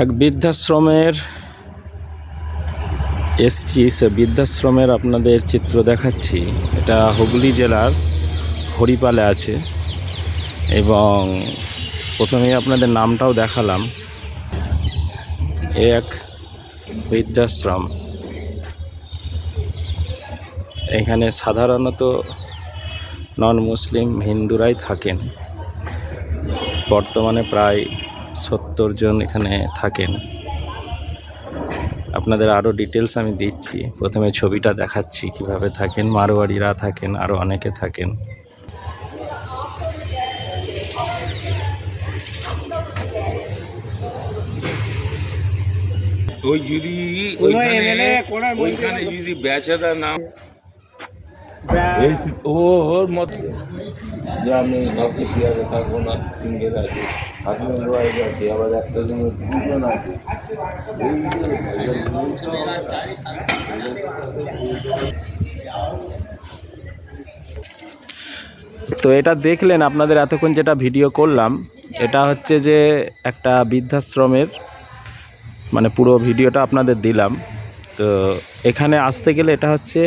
এক বৃদ্ধাশ্রমের এসছি, সে বৃদ্ধাশ্রমের আপনাদের চিত্র দেখাচ্ছি। এটা হুগলি জেলার হরিপালে আছে এবং প্রথমেই আপনাদের নামটাও দেখালাম। এক বৃদ্ধাশ্রম, এখানে সাধারণত নন মুসলিম হিন্দুরাই থাকেন। বর্তমানে প্রায় 70 জন এখানে থাকেন। আপনাদের আরও ডিটেলস আমি দিচ্ছি। প্রথমে ছবিটা দেখাচ্ছি কিভাবে থাকেন। মারোয়াড়িরা থাকেন, আরও অনেকে থাকেন। ওই যদি ওইখানে যদি বেচাটা নাম ওর মত যে আমি কাউকে চেয়ারে থাকবো না, সিঙ্গেল আছে, হাজব্যান্ড ওয়াইফ আছে, আবার একটা জনের দুজন আছে। তো এটা দেখলেন আপনাদের এতক্ষণ যেটা ভিডিও করলাম, এটা হচ্ছে যে একটা বৃদ্ধাশ্রমের মানে পুরো ভিডিওটা আপনাদের দিলাম। তো এখানে আসতে গেলে এটা হচ্ছে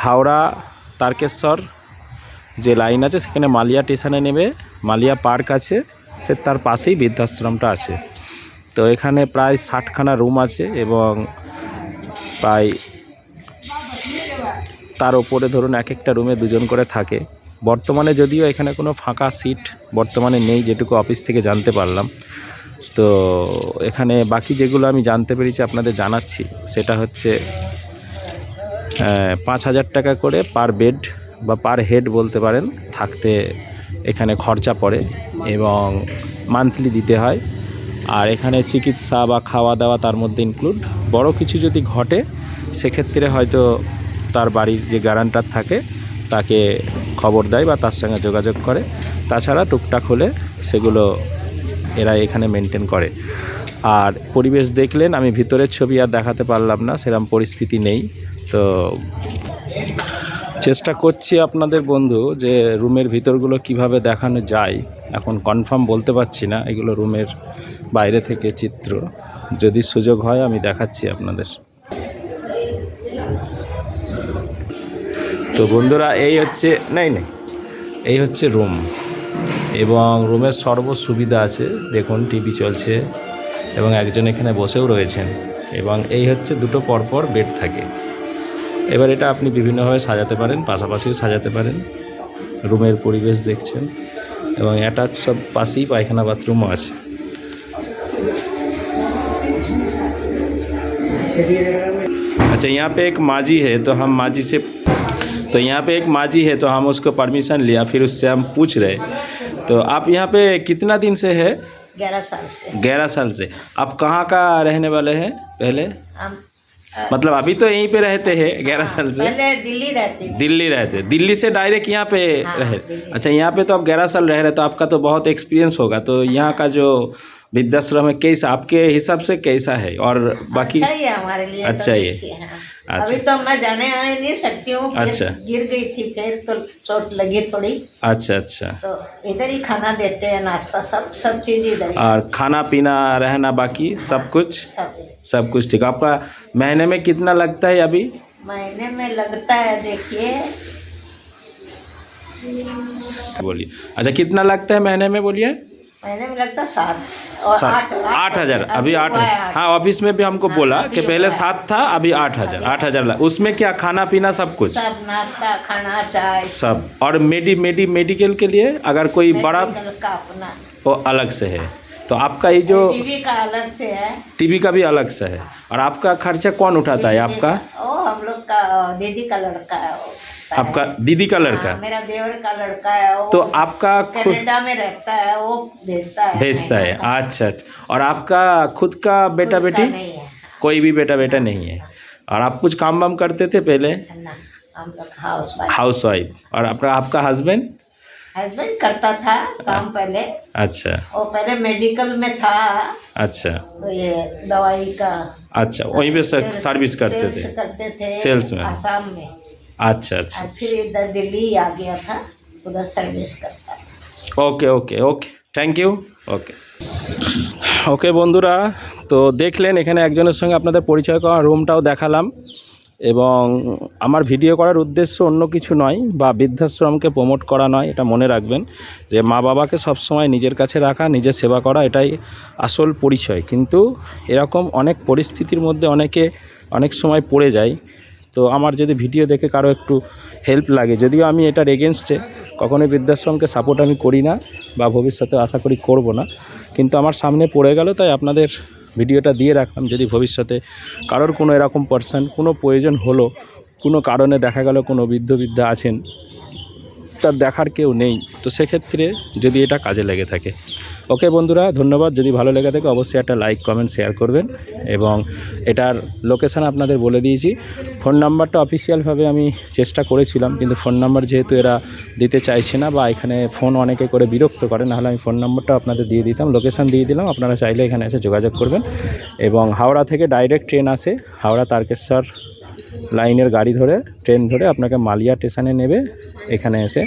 হাওড়া তারকেশ্বর যে লাইন আছে, সেখানে মালিয়া স্টেশনে নেবে, মালিয়া পার্ক আছে, সে তার পাশেই বৃদ্ধাশ্রমটা আছে। তো এখানে প্রায় 60খানা রুম আছে এবং প্রায় তার উপরে ধরুন এক একটা রুমে দুজন করে থাকে। বর্তমানে যদিও এখানে কোনো ফাঁকা সিট বর্তমানে নেই, যেটুকু অফিস থেকে জানতে পারলাম। তো এখানে বাকি যেগুলো আমি জানতে পেরেছি আপনাদের জানাচ্ছি। সেটা হচ্ছে 5,000 টাকা করে পার বেড বা পার হেড বলতে পারেন থাকতে এখানে খরচা পড়ে এবং মান্থলি দিতে হয়। আর এখানে চিকিৎসা বা খাওয়া দাওয়া তার মধ্যে ইনক্লুড। বড় কিছু যদি ঘটে সেক্ষেত্রে হয়তো তার বাড়ির যে গ্যারান্টার থাকে তাকে খবর দেয় বা তার সঙ্গে যোগাযোগ করে। তাছাড়া টুকটাক হলে সেগুলো এরা এখানে মেনটেন করে। আর পরিবেশ দেখলেন, আমি ভিতরের ছবি আর দেখাতে পারলাম না, সেরকম পরিস্থিতি নেই। তো চেষ্টা করছি আপনাদের বন্ধু যে রুমের ভিতরগুলো কিভাবে দেখানো যায়। এখন কনফার্ম বলতে পারছি না, এগুলো রুমের বাইরে থেকে চিত্র। যদি সুযোগ হয় আমি দেখাচ্ছি আপনাদের। তো বন্ধুরা এই হচ্ছে এই হচ্ছে রুম এবং রুমের সর্ব সুবিধা আছে। দেখুন টিভি চলছে এবং একজন এখানে বসেও রয়েছেন এবং এই হচ্ছে দুটো পরপর বেড থাকে। এবার এটা আপনি বিভিন্নভাবে সাজাতে পারেন, পাশাপাশিও সাজাতে পারেন। রুমের পরিবেশ দেখছেন এবং অ্যাটাচ সব পাশেই পায়খানা বাথরুমও আছে। अच्छा, यहाँ पे एक माजी है तो हम माजी से यहाँ पे एक माजी है तो हम उसको परमिशन लिया, फिर उससे हम पूछ रहे। तो आप यहाँ पे कितना दिन से है? 11 साल से। 11 साल से। आप कहाँ का रहने वाले हैं पहले? हम मतलब अभी तो यहीं पे रहते हैं 11 साल से? पहले दिल्ली रहती थी। दिल्ली से डायरेक्ट यहाँ पे रहे? अच्छा, यहाँ पे तो आप 11 साल रह रहे, तो आपका तो बहुत एक्सपीरियंस होगा। तो यहाँ का जो वृद्धाश्रम है कैसा आपके हिसाब से कैसा है? और बाकी अच्छा ही है हमारे लिए। अच्छा तो ही है। देखिए, हाँ। अच्छा। अभी तो मैं जाने आने नहीं सकती हूँ। अच्छा। गिर गई थी, फिर तो चोट लगी थोड़ी। अच्छा अच्छा। तो इधर ही खाना देते हैं, नाश्ता सब चीज़ इधर ही। और खाना पीना रहना बाकी सब कुछ? सब कुछ ठीक। आपका महीने में कितना लगता है अभी? महीने में लगता है, देखिए बोलिए। अच्छा, कितना लगता है महीने में बोलिए? महीने में लगता 7 और 8,000। अभी 8। हाँ, ऑफिस में भी हमको बोला कि पहले 7 था, अभी 8,000। 8,000 उसमें क्या खाना पीना सब कुछ? सब नाश्ता खाना चाय सब। और मेडिकल के लिए अगर कोई बड़ा का अपना वो अलग से है। तो आपका ये जो टीवी का अलग से है। टीवी का भी अलग से है। और आपका खर्चा कौन उठाता है? आपका ओ हम लोग का दीदी का लड़का है वो। आपका दीदी का लड़का? हाँ, मेरा देवर का लड़का है वो। तो आपका कनाडा में रहता है, वो भेजता है। अच्छा अच्छा। और आपका खुद का बेटा खुद का बेटी? नहीं है। कोई भी बेटा नहीं है। और आप कुछ काम वाम करते थे पहले? ना, हम लोग हाउस वाइफ। और आपका हस्बैंड करता था काम पहले। अच्छा। वो पहले मेडिकल में था। अच्छा। तो ये दवाई का। अच्छा, वहीं पे सर्विस करते थे? सेल्स में। आसाम में। अच्छा अच्छा। और फिर इधर दिल्ली आ गया था, उधर सर्विस करता था। Okay okay okay, thank you. Okay okay বন্ধুরা, তো দেখলেন এখানে একজনের সঙ্গে আপনাদের পরিচয় করা, রুমটাও দেখালাম। এবং আমার ভিডিও করার উদ্দেশ্য অন্য কিছু নয়, বা বৃদ্ধাশ্রমকে প্রমোট করা নয়, এটা মনে রাখবেন যে মা বাবাকে সবসময় নিজের কাছে রাখা, নিজের সেবা করা, এটাই আসল পরিচয়। কিন্তু এরকম অনেক পরিস্থিতির মধ্যে অনেকে অনেক সময় পড়ে যায়। তো আমার যদি ভিডিও দেখে কারো একটু হেল্প লাগে, যদিও আমি এটার এগেনস্টে, কখনোই বৃদ্ধাশ্রমকে সাপোর্ট আমি করি না বা ভবিষ্যতে আশা করি করব না, কিন্তু আমার সামনে পড়ে গেল তাই আপনাদের ভিডিওটা দিয়ে রাখলাম। যদি ভবিষ্যতে কারোর কোনো এরকম পার্সন কোনো প্রয়োজন হলো, কোনো কারণে দেখা গেল কোনো বৃদ্ধা আছেন, তার দেখার কেউ নেই, তো সেক্ষেত্রে যদি এটা কাজে লেগে থাকে। ওকে বন্ধুরা, ধন্যবাদ। যদি ভালো লেগে থাকে অবশ্যই একটা লাইক, কমেন্ট, শেয়ার করবেন। এবং এটার লোকেশান আপনাদের বলে দিয়েছি। ফোন নাম্বারটা অফিসিয়ালভাবে আমি চেষ্টা করেছিলাম, কিন্তু ফোন নাম্বার যেহেতু এরা দিতে চাইছে না, বা এখানে ফোন অনেকে করে বিরক্ত করে, নাহলে আমি ফোন নাম্বারটা আপনাদের দিয়ে দিতাম, লোকেশান দিয়ে দিলাম, আপনারা চাইলে এখানে এসে যোগাযোগ করবেন। এবং হাওড়া থেকে ডাইরেক্ট ট্রেন আসে, হাওড়া তারকেশ্বর লাইনের গাড়ি ধরে, ট্রেন ধরে আপনাকে মালিয়া স্টেশনে নেবে, এখানে এসে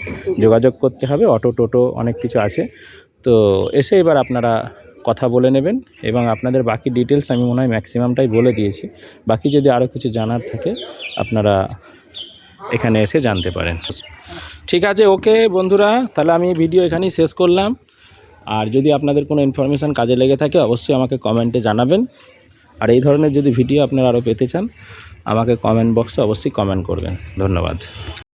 যোগাযোগ করতে হবে। অটো টোটো অনেক কিছু আছে, তো এসে এবার আপনারা কথা বলে নেবেন। এবং আপনাদের বাকি ডিটেলস আমি মনে হয় ম্যাক্সিমামটাই বলে দিয়েছি। বাকি যদি আরও কিছু জানার থাকে আপনারা এখানে এসে জানতে পারেন। ঠিক আছে, ওকে বন্ধুরা, তাহলে আমি ভিডিও এখানেই শেষ করলাম। আর যদি আপনাদের কোনো ইনফরমেশান কাজে লেগে থাকে অবশ্যই আমাকে কমেন্টে জানাবেন। আর এই ধরনের যদি ভিডিও আপনারা আরও পেতে চান আমাকে কমেন্ট বক্সে অবশ্যই কমেন্ট করবেন। ধন্যবাদ।